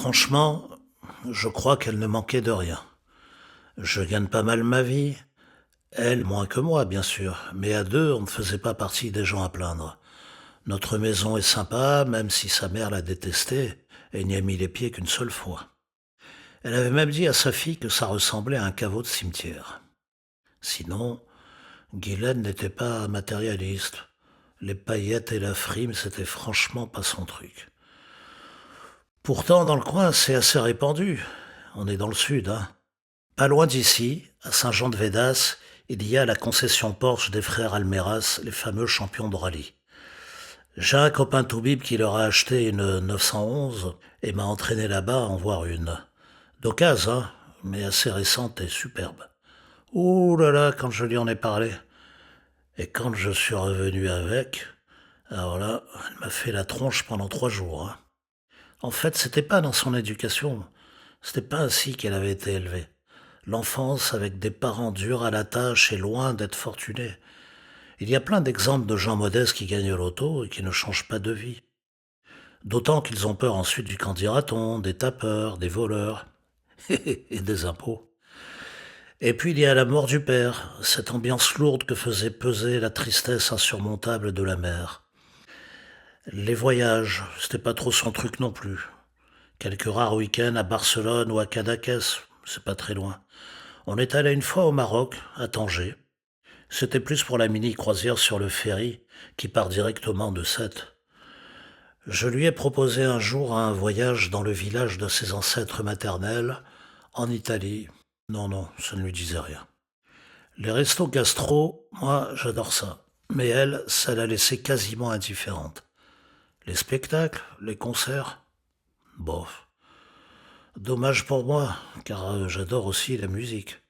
Franchement, je crois qu'elle ne manquait de rien. Je gagne pas mal ma vie, elle moins que moi, bien sûr, mais à deux, on ne faisait pas partie des gens à plaindre. Notre maison est sympa, même si sa mère la détestait et n'y a mis les pieds qu'une seule fois. Elle avait même dit à sa fille que ça ressemblait à un caveau de cimetière. Sinon, Guylaine n'était pas matérialiste. Les paillettes et la frime, c'était franchement pas son truc. Pourtant, dans le coin, c'est assez répandu. On est dans le sud, hein. Pas loin d'ici, à Saint-Jean-de-Védas, il y a la concession Porsche des frères Almeras, les fameux champions de rallye. J'ai un copain toubib qui leur a acheté une 911 et m'a entraîné là-bas à en voir une. D'occasion, hein, mais assez récente et superbe. Ouh là là, quand je lui en ai parlé. Et quand je suis revenu avec, alors là, elle m'a fait la tronche pendant 3 jours, hein. En fait, c'était pas dans son éducation. C'était pas ainsi qu'elle avait été élevée. L'enfance avec des parents durs à la tâche est loin d'être fortunée. Il y a plein d'exemples de gens modestes qui gagnent au loto et qui ne changent pas de vie. D'autant qu'ils ont peur ensuite du candidaton, des tapeurs, des voleurs et des impôts. Et puis il y a la mort du père, cette ambiance lourde que faisait peser la tristesse insurmontable de la mère. Les voyages, c'était pas trop son truc non plus. Quelques rares week-ends à Barcelone ou à Cadaqués, c'est pas très loin. On est allé une fois au Maroc, à Tanger. C'était plus pour la mini-croisière sur le ferry qui part directement de Sète. Je lui ai proposé un jour un voyage dans le village de ses ancêtres maternels, en Italie. Non, non, ça ne lui disait rien. Les restos gastro, moi, j'adore ça. Mais elle, ça l'a laissée quasiment indifférente. Les spectacles, les concerts, bof. Dommage pour moi, car j'adore aussi la musique.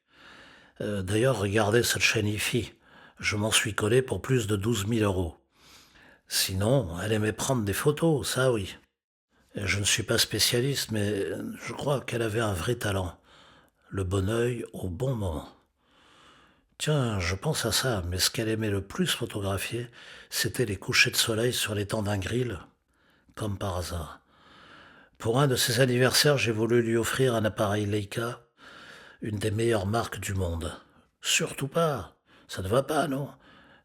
D'ailleurs, regardez cette chaîne IFI. Je m'en suis collé pour plus de 12 000 euros. Sinon, elle aimait prendre des photos, ça oui. Et je ne suis pas spécialiste, mais je crois qu'elle avait un vrai talent. Le bon œil au bon moment. Tiens, je pense à ça, mais ce qu'elle aimait le plus photographier, c'était les couchers de soleil sur l'étang d'un grill, comme par hasard. Pour un de ses anniversaires, j'ai voulu lui offrir un appareil Leica, une des meilleures marques du monde. Surtout pas, ça ne va pas, non?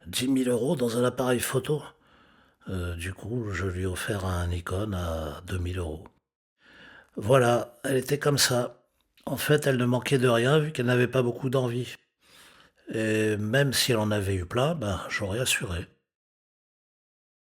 10 000 euros dans un appareil photo. Du coup, je lui ai offert un Nikon à 2 000 euros. Voilà, elle était comme ça. En fait, elle ne manquait de rien vu qu'elle n'avait pas beaucoup d'envie. Et même si elle en avait eu plein, ben, j'aurais assuré.